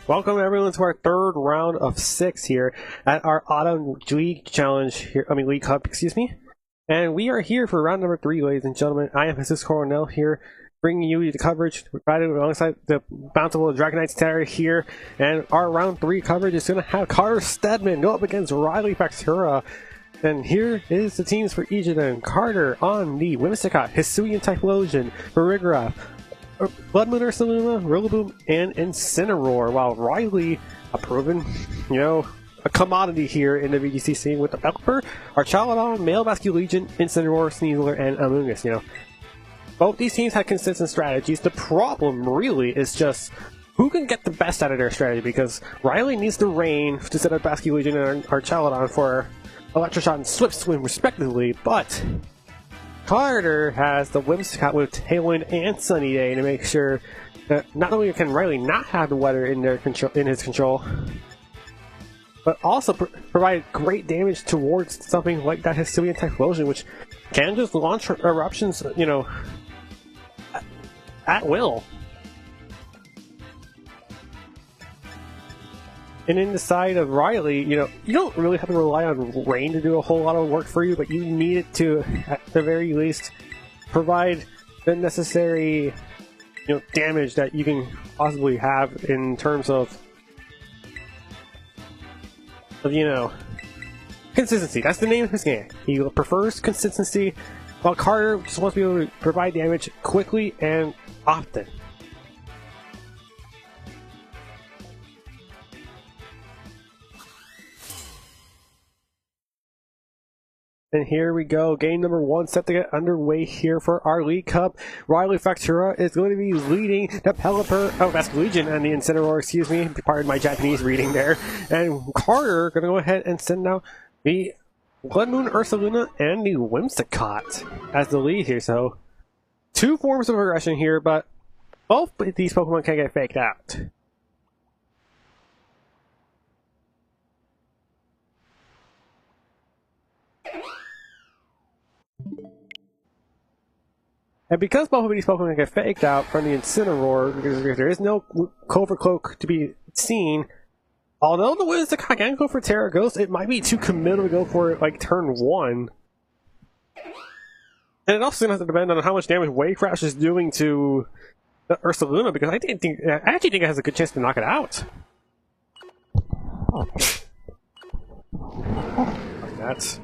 Welcome everyone to our third round of 6 here at our Autumn League Challenge here. League Cup, excuse me. And we are here for round number 3, ladies and gentlemen. I am Jesus Coronel here, bringing you the coverage provided alongside the bountiful Dragonite's Terror here. And our round 3 coverage is going to have Carter Steadman go up against Riley Factura. And here is the teams for each of them. Carter on the Whimsicott, Hisuian Typhlosion, Verigraph, Blood Moon Ursaluna, Rillaboom, and Incineroar, while Riley, a proven, a commodity here in the VGC scene with the Pelipper, Archaludon, Male Basculegion, Incineroar, Sneasler, and Amoonguss. Both these teams had consistent strategies. The problem really is just who can get the best out of their strategy, because Riley needs the rain to set up Basculegion and Archaludon for Electroshock and Swift Swim respectively, but Carter has the Whimsicott with Tailwind and Sunny Day to make sure that not only can Riley not have the weather in his control, but also provide great damage towards something like that Hisuian Typhlosion, which can just launch eruptions, at will. And in the side of Riley, you don't really have to rely on rain to do a whole lot of work for you, but you need it to, at the very least, provide the necessary, damage that you can possibly have in terms of consistency. That's the name of his game. He prefers consistency, while Carter just wants to be able to provide damage quickly and often. And here we go, game number 1 set to get underway here for our League Cup. Riley Factura is going to be leading the Pelipper, Basculegion and the Incineroar, excuse me, pardon my Japanese reading there. And Carter going to go ahead and send out the Blood Moon Ursaluna and the Whimsicott as the lead here. So, 2 forms of aggression here, but both these Pokemon can get faked out. And because both of these Pokemon get faked out from the Incineroar, because there is no Covert Cloak to be seen, although the Whimsicott can go for Terra Ghost, it might be too committal to go for it like turn 1. And it also has to depend on how much damage Wave Crash is doing to the Ursaluna, because I actually think it has a good chance to knock it out. Like that.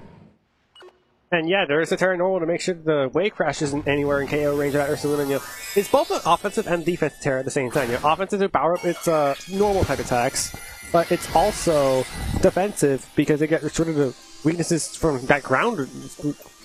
And yeah, there is a Terra Normal to make sure the Wave Crash isn't anywhere in KO range of that Ursaluna. It's both an offensive and defensive Terra at the same time. Offensive to power up its normal type attacks, but it's also defensive because it gets rid of the weaknesses from that ground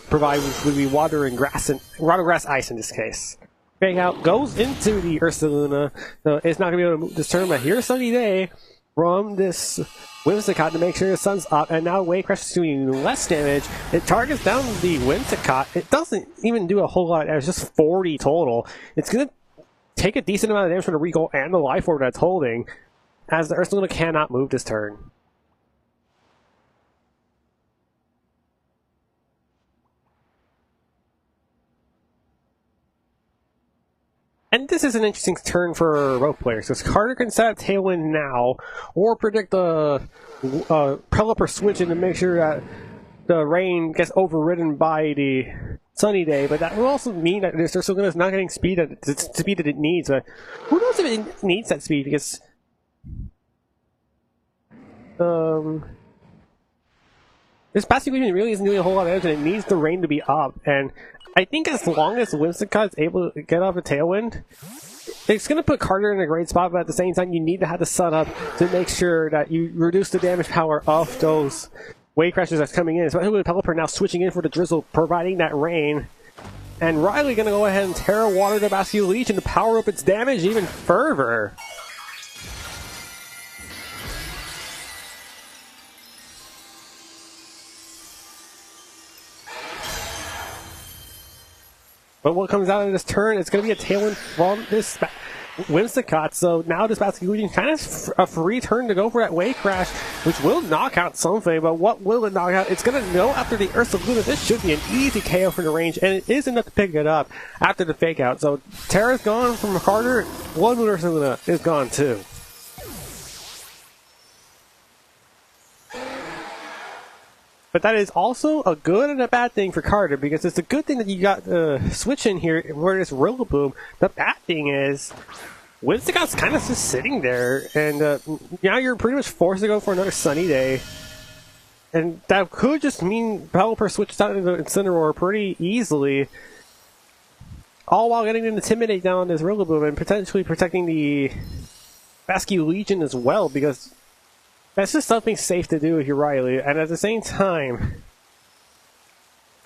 provided would be water and grass, and water, grass, ice in this case. Fake out goes into the Ursaluna, so it's not going to be able to move this turn, but here's Sunny Day from this Whimsicott to make sure the sun's up, and now Wave Crash is doing less damage. It targets down the Whimsicott. It doesn't even do a whole lot, it's just 40 total. It's going to take a decent amount of damage from the Recall and the Life Orb that's holding, as the Ursaluna cannot move this turn. And this is an interesting turn for both players, because Carter can set up Tailwind now, or predict the Pelipper switching to make sure that the rain gets overridden by the Sunny Day, but that will also mean that this Ursaluna is not getting speed at the speed that it needs. But who knows if it needs that speed, because this Basculegion really isn't doing a whole lot of damage, and it needs the rain to be up. And I think as long as Whimsicott is able to get off a Tailwind, it's going to put Carter in a great spot, but at the same time, you need to have the sun up to make sure that you reduce the damage power of those Wave Crashes that's coming in. Especially with Pelipper now switching in for the drizzle, providing that rain. And Riley going to go ahead and Terra Water the Basculegion to power up its damage even further. But what comes out of this turn, it's going to be a Tailwind from this Whimsicott, so now this Basculegion kind of a free turn to go for that Wave Crash, which will knock out something, but what will it knock out? It's going to go after the Ursaluna. This should be an easy KO for the range, and it is enough to pick it up after the fake out. So Terra's gone from Carter, one Ursaluna is gone too. But that is also a good and a bad thing for Carter, because it's a good thing that you got the switch in here where it's Rillaboom. The bad thing is, Whimsicott's kind of just sitting there, and now you're pretty much forced to go for another sunny day. And that could just mean Pelipper switches out into Incineroar pretty easily, all while getting an Intimidate down on this Rillaboom and potentially protecting the Basculegion as well, because that's just something safe to do if you're Riley. And at the same time,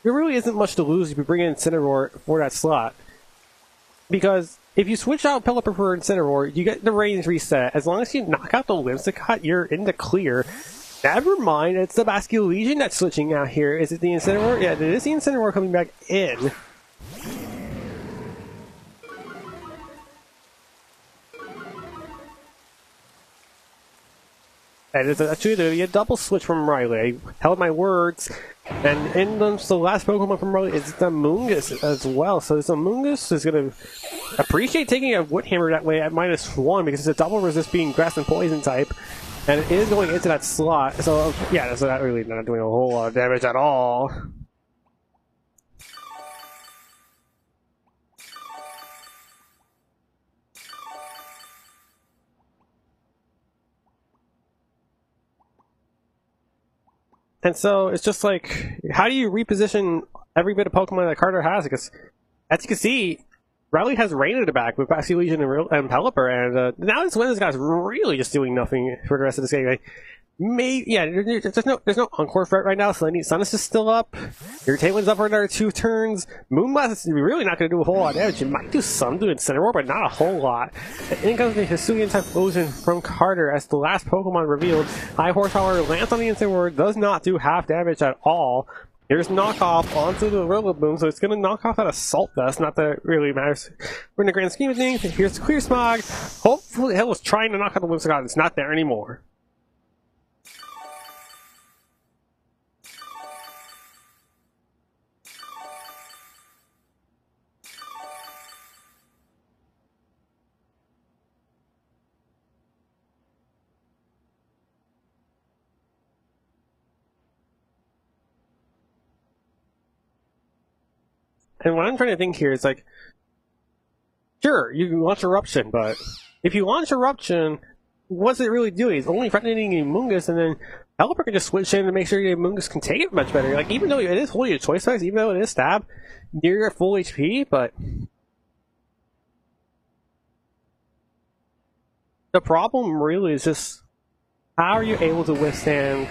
there really isn't much to lose if you bring in Incineroar for that slot. Because if you switch out Pelipper for Incineroar, you get the range reset. As long as you knock out the Whimsicott, you're in the clear. Never mind, it's the Basculegion that's switching out here. Is it the Incineroar? Yeah, it is the Incineroar coming back in. And it's actually a double switch from Riley. I held my words. And in the last Pokemon from Riley is the Amoonguss as well. So this Amoonguss is going to appreciate taking a Wood Hammer that way at -1 because it's a double resist being Grass and Poison type. And it is going into that slot. So yeah, so that really not doing a whole lot of damage at all. And so it's just like, how do you reposition every bit of Pokemon that Carter has? Because as you can see, Riley has Rain in the back with Basculegion and Pelipper, and now this Whimsicott's really just doing nothing for the rest of this game. Like, there's no Encore threat right now, so Sunnis is still up. Your Tailwind's up for another 2 turns. Moonblast is really not going to do a whole lot of damage. It might do some to Incineroar, but not a whole lot. And in comes the Hisuian Typhlosion from Carter as the last Pokemon revealed. High Horsepower lands on the Incineroar, does not do half damage at all. Here's knockoff onto the Rillaboom, so it's going to knock off that Assault Vest. Not that it really matters. We're in the grand scheme of things. Here's Clear Smog. Hopefully, Hell was trying to knock out the Whimsicott. It's not there anymore. And what I'm trying to think here is like, sure, you can launch Eruption, but if you launch Eruption, what's it really doing? It's only threatening Amoonguss, and then Pelipper can just switch in to make sure the Amoonguss can take it much better. Like, even though it is holding a choice specs, even though it is stab, you're at full HP, but the problem really is just how are you able to withstand,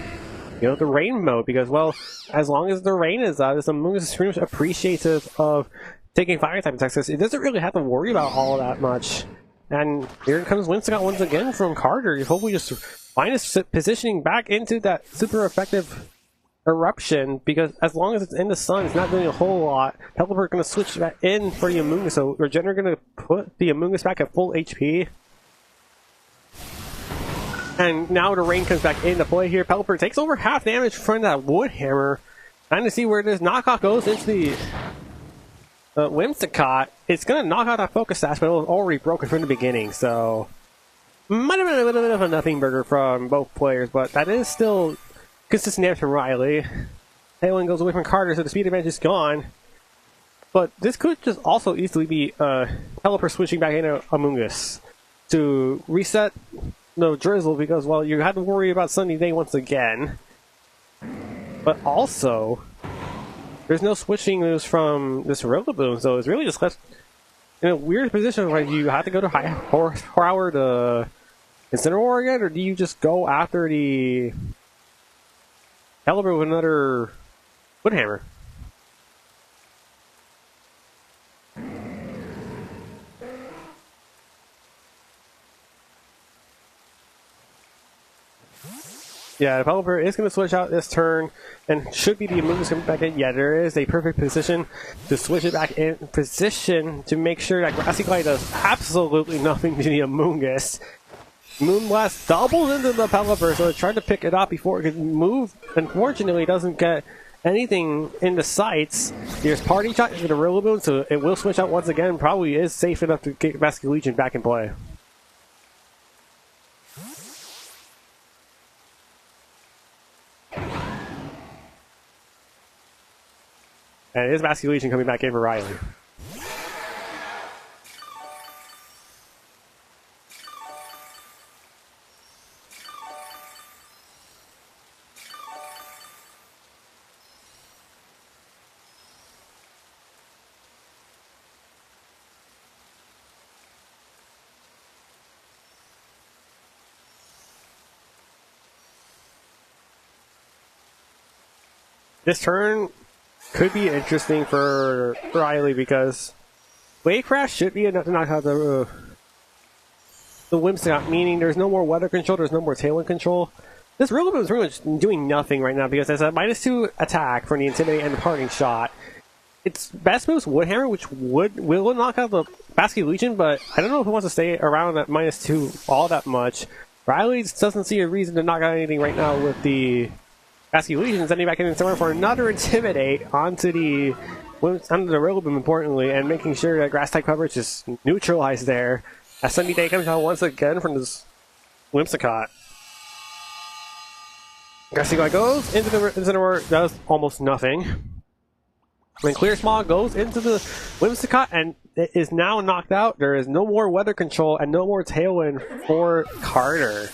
you know, the rain mode? Because, well, as long as the rain is out, this Amoonguss is pretty much appreciative of taking fire type attacks. It doesn't really have to worry about all that much. And here comes Whimsicott once again from Carter. You hopefully just find his positioning back into that super effective Eruption, because as long as it's in the sun, it's not doing a whole lot. Pelipper going to switch back in for the Amoonguss, so Regener going to put the Amoonguss back at full HP. And now the rain comes back into play here. Pelipper takes over half damage from that Wood Hammer. Trying to see where this knockoff goes into the Whimsicott. It's going to knock out that Focus Sash, but it was already broken from the beginning, so might have been a little bit of a nothing burger from both players, but that is still consistent damage from Riley. Tailwind goes away from Carter, so the speed advantage is gone. But this could just also easily be Pelipper switching back into Amoonguss to reset the Drizzle, because, well, you had to worry about Sunny Day once again. But also, there's no switching moves from this Rillaboom, so it's really just left in a weird position where you have to go to high horsepower to Incineroar again, or do you just go after the Pelipper with another Wood Hammer? Yeah, the Pelipper is going to switch out this turn, and should be the Amoonguss coming back in. Yeah, there is a perfect position to switch it back in position to make sure that Grassy Glide does absolutely nothing to the Amoonguss. Moonblast doubles into the Pelipper, so it tried to pick it up before it could move. Unfortunately, it doesn't get anything in the sights. There's Party Shot into the Rillaboom, so it will switch out once again. Probably is safe enough to get Basculegion back in play. And it is Basket Legion coming back in for Riley. This turn could be interesting for Riley because Wave Crash should be enough to knock out the Whimsicott, meaning there's no more weather control, there's no more tailwind control. This Rillaboom is pretty much doing nothing right now because there's a -2 attack from the Intimidate and the Parting Shot. Its best move is Woodhammer, which will knock out the Basket Legion, but I don't know if it wants to stay around at -2 all that much. Riley doesn't see a reason to knock out anything right now with the Basket Legion, sending back in somewhere for another Intimidate onto the Rillaboom, importantly, and making sure that grass type coverage is neutralized there. As Sunny Day comes out once again from this Whimsicott. Grassy Guy goes into the Incineroar, does almost nothing. When Clear Smog goes into the Whimsicott and it is now knocked out, there is no more weather control and no more tailwind for Carter.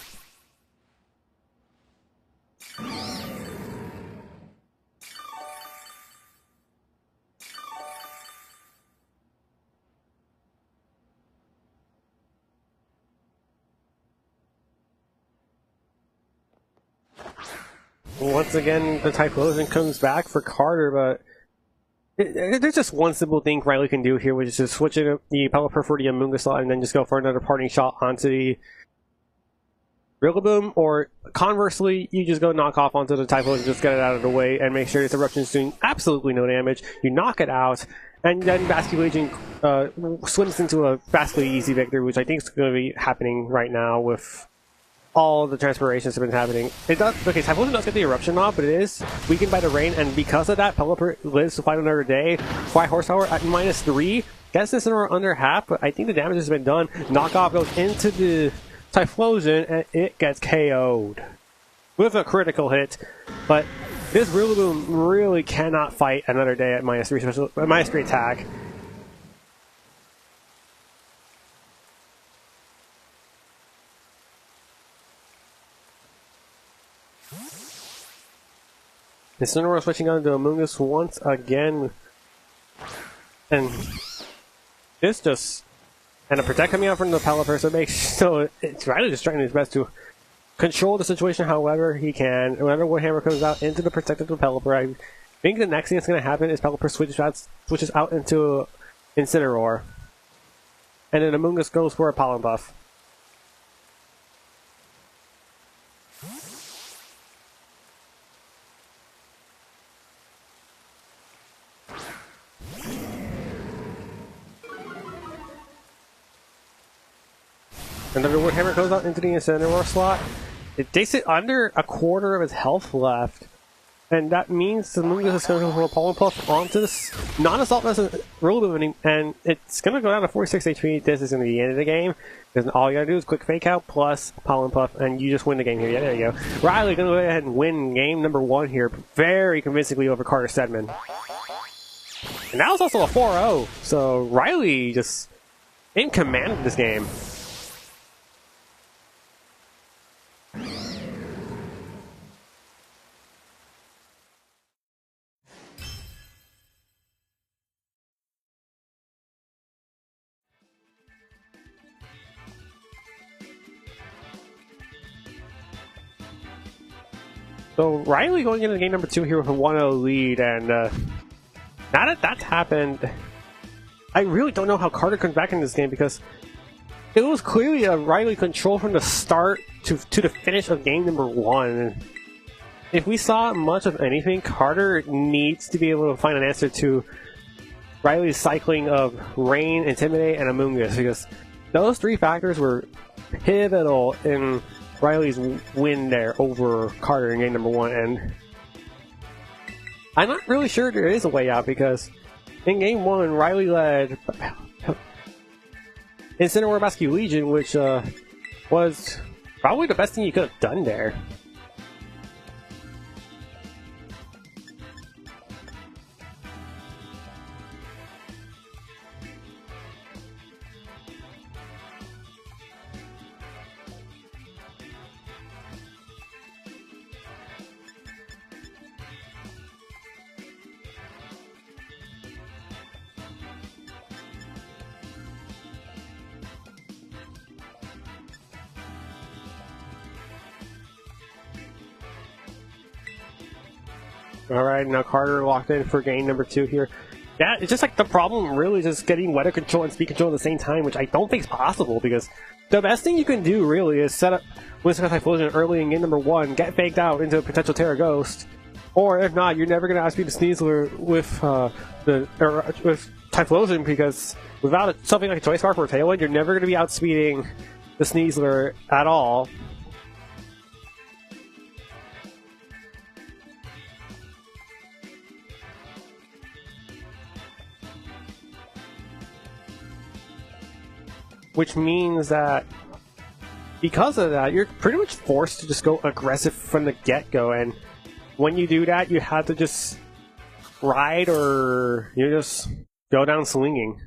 Once again, the Typhlosion comes back for Carter, but there's just one simple thing Riley can do here, which is just switch the Pelipper for the Amoonguss slot and then just go for another Parting Shot onto the Rillaboom, or conversely, you just go knock off onto the Typhlosion, just get it out of the way, and make sure this Eruption's doing absolutely no damage. You knock it out, and then Basket Legion swims into a vastly easy victory, which I think is going to be happening right now with all the transpirations have been happening. It does, okay, Typhlosion does get the Eruption off, but it is weakened by the rain, and because of that, Pelipper lives to fight another day. Fly Horsepower at -3, gets this in under half, but I think the damage has been done. Knockoff goes into the Typhlosion, and it gets KO'd with a critical hit, but this Rillaboom really cannot fight another day at -3 attack. Incineroar switching on to Amoonguss once again. And this just... And a Protect coming out from the Pelipper, so it's Riley just trying his best to control the situation however he can. Whenever Woodhammer comes out into the Protect of the Pelipper, I think the next thing that's going to happen is Pelipper switches out into Incineroar. And then Amoonguss goes for a Pollen Buff. Another Woodhammer goes out into the Incineroar slot. It takes it under a quarter of its health left. And that means the Amoonguss is going to go for a Pollen Puff onto this non-assault Rillaboom, and it's going to go down to 46 HP. This is going to be the end of the game. Because all you got to do is quick Fake Out plus Pollen Puff, and you just win the game here. Yeah, there you go. Riley going to go ahead and win game number 1 here very convincingly over Carter Steadman. And that was also a 4-0. So Riley just in command of this game. So Riley going into game number 2 here with a 1-0 lead, and now that that's happened, I really don't know how Carter comes back in this game because it was clearly a Riley control from the start to the finish of game number 1. If we saw much of anything, Carter needs to be able to find an answer to Riley's cycling of Rain, Intimidate, and Amoonguss, because those 3 factors were pivotal in Riley's win there over Carter in game number 1, and I'm not really sure there is a way out because in game 1, Riley led Incineroar Basket Legion, which was probably the best thing you could have done there. Alright, now Carter locked in for game number 2 here. Yeah, it's just like the problem really is just getting weather control and speed control at the same time, which I don't think is possible, because the best thing you can do really is set up Windstorm Typhlosion early in game number 1, get faked out into a potential Terra Ghost, or if not, you're never going to outspeed the Sneasler with with Typhlosion, because without something like a Choice Scarf or a Tailwind, you're never going to be outspeeding the Sneasler at all. Which means that because of that, you're pretty much forced to just go aggressive from the get-go, and when you do that, you have to just ride or you just go down swinging.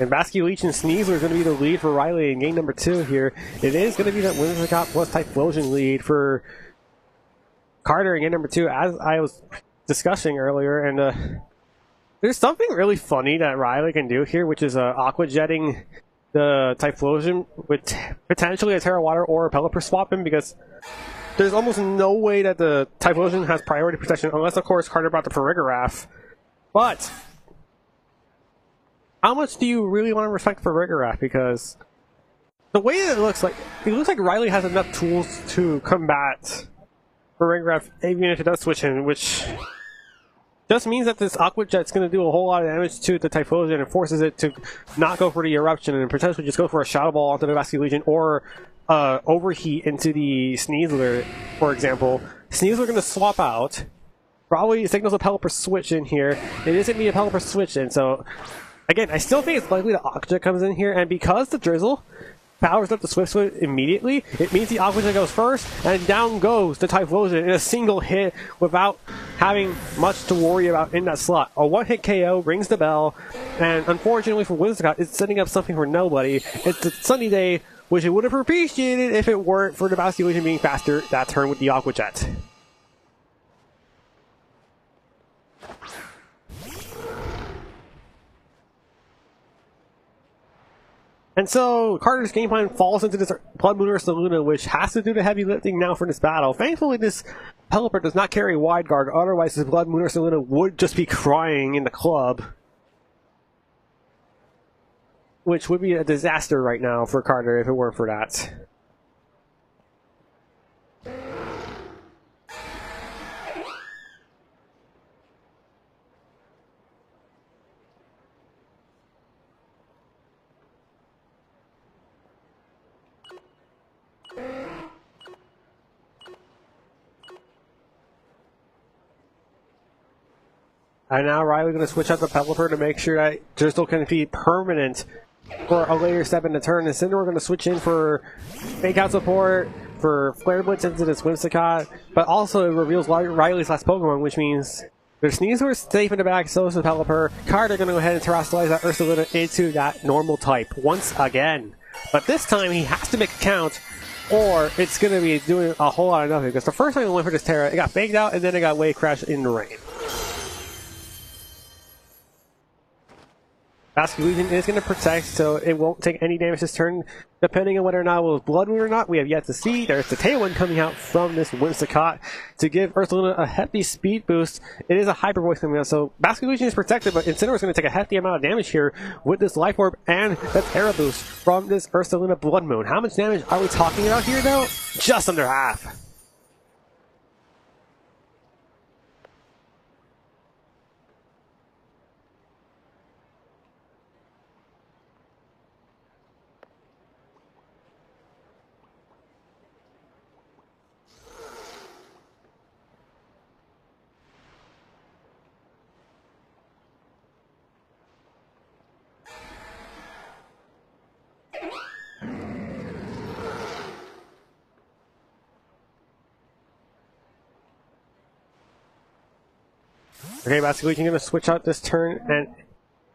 And Basculeech and Sneasler is going to be the lead for Riley in game number 2 here. It is going to be that Whimsicott plus Typhlosion lead for Carter in game number 2, as I was discussing earlier, and there's something really funny that Riley can do here, which is aqua jetting the Typhlosion with potentially a Terra Water or a Pelipper swap him, because there's almost no way that the Typhlosion has priority protection, unless of course Carter brought the Farigiraf. But how much do you really want to respect Farigiraf? Because the way that it looks like Riley has enough tools to combat Farigiraf, even if it does switch in, which just means that this Aqua Jet's going to do a whole lot of damage to the Typhlosion and forces it to not go for the Eruption and potentially just go for a Shadow Ball onto the Basculegion or Overheat into the Sneasler, for example. Sneasler going to swap out. Probably signals a Pelipper switch in here. It is going to be a Pelipper switch in, so again, I still think it's likely the Aqua Jet comes in here, and because the Drizzle powers up the Swift Switch immediately, it means the Aqua Jet goes first, and down goes the Typhlosion in a single hit without having much to worry about in that slot. A one-hit KO rings the bell, and unfortunately for Whimsicott, it's setting up something for nobody. It's a sunny day, which it would have appreciated if it weren't for the Basculegion being faster that turn with the Aqua Jet. And so, Carter's game plan falls into this Blood Moon Ursa Luna, which has to do the heavy lifting now for this battle. Thankfully, this Pelipper does not carry Wide Guard, otherwise this Blood Moon Ursa Luna would just be crying in the club. Which would be a disaster right now for Carter if it weren't for that. And now Riley's going to switch out the Pelipper to make sure that Drizzle can be permanent for a later step in the turn. And Cinder, we're going to switch in for Fake Out support, for Flare Blitz into this Whimsicott, but also it reveals Riley's last Pokemon, which means their Sneasler is safe in the back, so is the Pelipper. Carter going to go ahead and terrestrialize that Ursaluna into that normal type once again. But this time he has to make a count, or it's going to be doing a whole lot of nothing, because the first time it went for this Terra, it got faked out, and then it got Wave Crash in the rain. Basculegion is going to protect, so it won't take any damage this turn, depending on whether or not it will Blood Moon or not. We have yet to see. There's the Tailwind coming out from this Whimsicott to give Ursaluna a hefty speed boost. It is a Hyper Voice coming out, so Basculegion is protected, but Incineroar is going to take a hefty amount of damage here with this Life Orb and the Terra boost from this Ursaluna Blood Moon. How much damage are we talking about here, though? Just under half. Okay, Basculegion going to switch out this turn, and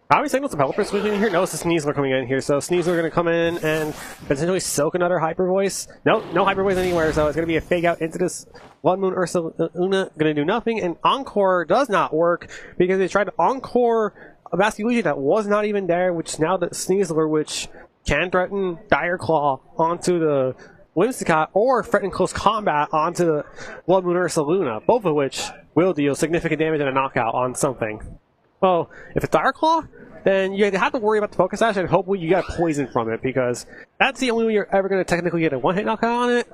obviously signals the Pelipper switching in here. No, it's the Sneasler coming in here, so Sneasler going to come in and potentially soak another Hyper Voice. Nope, no Hyper Voice anywhere, so it's going to be a fake out into this Blood Moon Ursaluna, going to do nothing, and Encore does not work, because they tried to Encore a Basculegion that was not even there, which now the Sneasler, which can threaten Dire Claw onto the Whimsicott or threaten close combat onto the Blood Moon Ursa Luna, both of which will deal significant damage and a knockout on something. Well, if it's Dire Claw, then you have to worry about the Focus Sash and hopefully you get poison from it, because that's the only way you're ever going to technically get a one-hit knockout on it.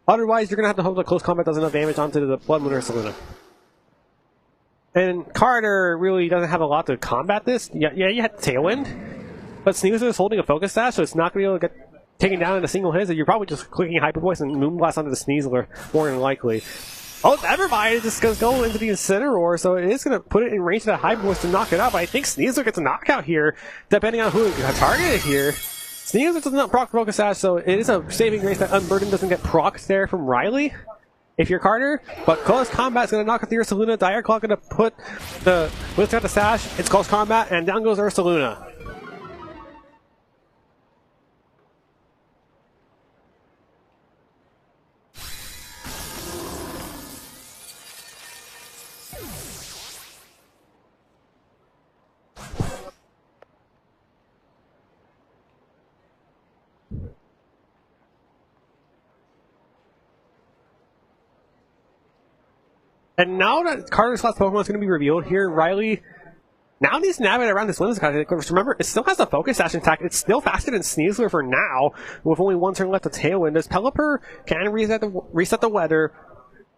Otherwise, you're going to have to hope that close combat does enough damage onto the Blood Moon Ursa Luna. And Carter really doesn't have a lot to combat this. Yeah, you had Tailwind, but Sneasler is holding a Focus Sash, so it's not going to be able to get taken down in a single hit, so you're probably just clicking Hyper Voice and Moonblast onto the Sneasler, more than likely. Oh, never mind, it's just going to go into the Incineroar, so it is going to put it in range of that Hyper Voice to knock it out, but I think Sneasler gets a knockout here, depending on who got targeted here. Sneasler does not proc Focus Sash, so it is a saving grace that Unburden doesn't get procced there from Riley, if you're Carter, but Close Combat is going to knock out the Ursa Luna. Dire Claw going to put the Winston out the Sash, it's Close Combat, and down goes Ursa Luna. And now that Carter's last Pokemon is going to be revealed here, Riley now needs to navigate around this Whimsicott. Remember, it still has a Focus Sash intact. It's still faster than Sneasler for now, with only one turn left to Tailwind. This Pelipper can reset the weather.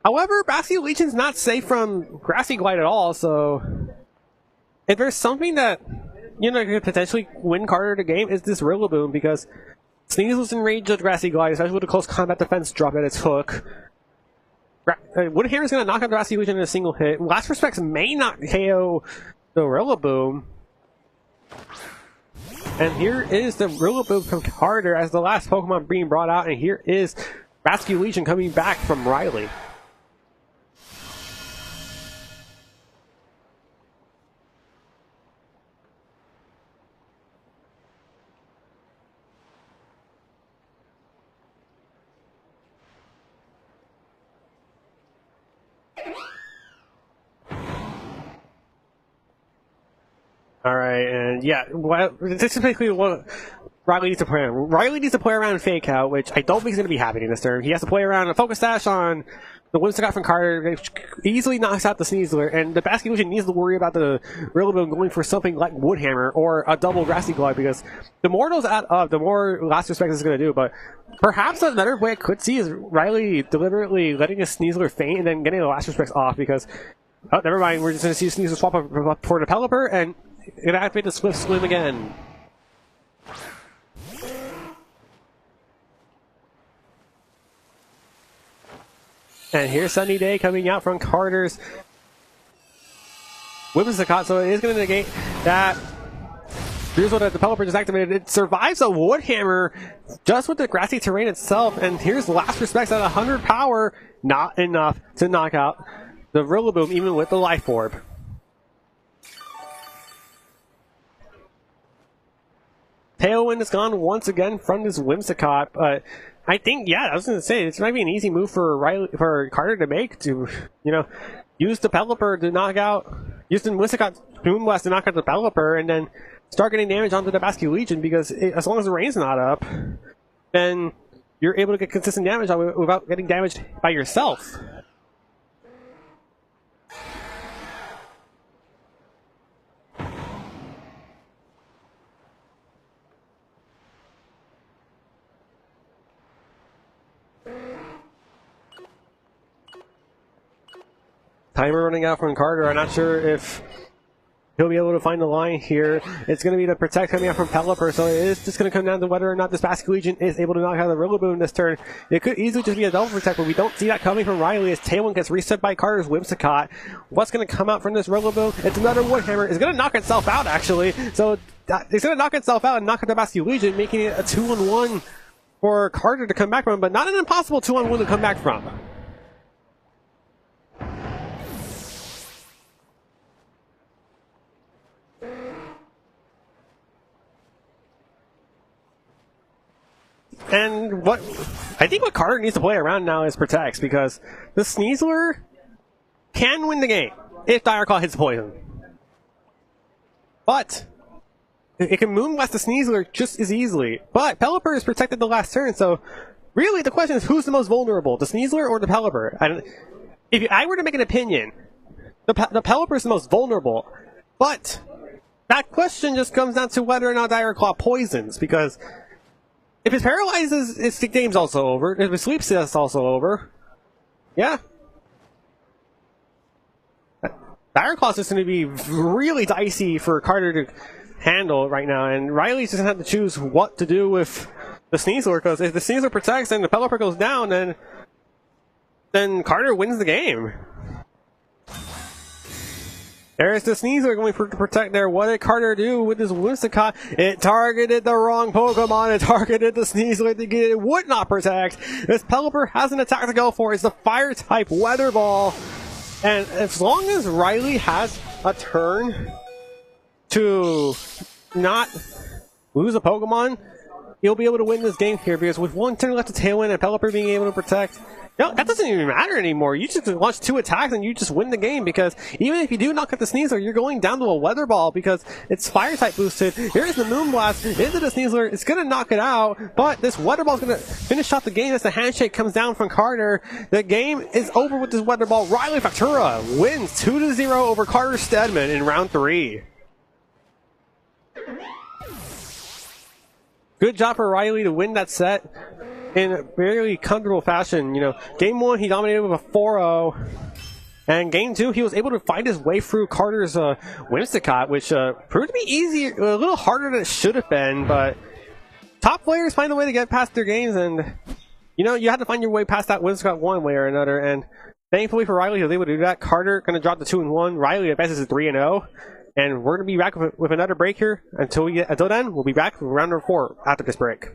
However, Bastion Legion's not safe from Grassy Glide at all, so if there's something that, you know, could potentially win Carter the game, is this Rillaboom, because Sneasler's in range of Grassy Glide, especially with a close combat defense drop at its hook. Woodhammer is going to knock out the Grassy Legion in a single hit. Last Respects may not KO the Rillaboom. And here is the Rillaboom from Carter as the last Pokemon being brought out. And here is Grassy Legion coming back from Riley. Alright, and yeah, this is basically what Riley needs to play around. Riley needs to play around Fake Out, which I don't think is going to be happening this turn. He has to play around a Focus Sash on the Whimsicott from Carter, which easily knocks out the Sneasler, and the Bastion Legion needs to worry about the Rillaboom going for something like Woodhammer or a double Grassy Glide, because the more those add up, the more Last Respect is going to do. But perhaps another way I could see is Riley deliberately letting a Sneasler faint and then getting the Last Respects off, because, oh, never mind, we're just going to see Sneasler swap up for the Pelipper, and gonna activate the Swift Swim again. And here's Sunny Day coming out from Carter's Whimsicott, so it is going to negate that. Here's what the Pelipper just activated. It survives a Woodhammer just with the grassy terrain itself, and here's Last Respects at 100 power. Not enough to knock out the Rillaboom even with the Life Orb. Tailwind is gone once again from this Whimsicott, but I think, yeah, I was going to say, this might be an easy move for Carter to make, to, you know, use the Pelipper to knock out, use the Whimsicott Moonblast to knock out the Pelipper, and then start getting damage onto the Bastion Legion, because as long as the rain's not up, then you're able to get consistent damage on it without getting damaged by yourself. Timer running out from Carter. I'm not sure if he'll be able to find the line here. It's going to be the Protect coming out from Pelipper, so it is just going to come down to whether or not this Bastion Legion is able to knock out the Rillaboom this turn. It could easily just be a double Protect, but we don't see that coming from Riley as Tailwind gets reset by Carter's Whimsicott. What's going to come out from this Rillaboom? It's another Woodhammer. It's going to knock itself out, actually. So it's going to knock itself out and knock out the Bastion Legion, making it a 2-on-1 for Carter to come back from, but not an impossible 2-on-1 to come back from. And I think what Carter needs to play around now is Protects, because the Sneasler can win the game if Dire Claw hits poison. But it can Moonblast the Sneasler just as easily. But Pelipper is protected the last turn, so really, the question is who's the most vulnerable, the Sneasler or the Pelipper? If I were to make an opinion, the Pelipper is the most vulnerable, but that question just comes down to whether or not Dire Claw poisons, because if it paralyzes, the game's also over. If it sleeps, it's also over. Yeah. Dire Claw's just going to be really dicey for Carter to handle right now, and Riley's just going to have to choose what to do with the Sneasler, because if the Sneasler protects and the Pelipper goes down, then Carter wins the game. There's the Sneasler going to protect there. What did Carter do with his Whimsicott? It targeted the wrong Pokemon. It targeted the Sneasler thinking it would not protect. This Pelipper has an attack to go for. It's the Fire-type Weather Ball. And as long as Riley has a turn to not lose a Pokemon, he'll be able to win this game here, because with one turn left to Tailwind and Pelipper being able to protect, no, that doesn't even matter anymore. You just launch 2 attacks and you just win the game, because even if you do knock out the Sneasler, you're going down to a Weather Ball because it's Fire-type boosted. Here's the Moonblast into the Sneasler. It's going to knock it out, but this Weather Ball is going to finish off the game as the handshake comes down from Carter. The game is over with this Weather Ball. Riley Factura wins 2-0 over Carter Steadman in round 3. Good job for Riley to win that set in a very comfortable fashion. You know, game 1 he dominated with a 4-0, and game 2 he was able to find his way through Carter's Whimsicott, which proved to be easy, a little harder than it should have been, but top players find a way to get past their games, and you know, you have to find your way past that Whimsicott one way or another, and thankfully for Riley he was able to do that. Carter gonna drop the 2-1, Riley advances to 3-0, and we're gonna be back with another break here. Until then, we'll be back with round number 4 after this break.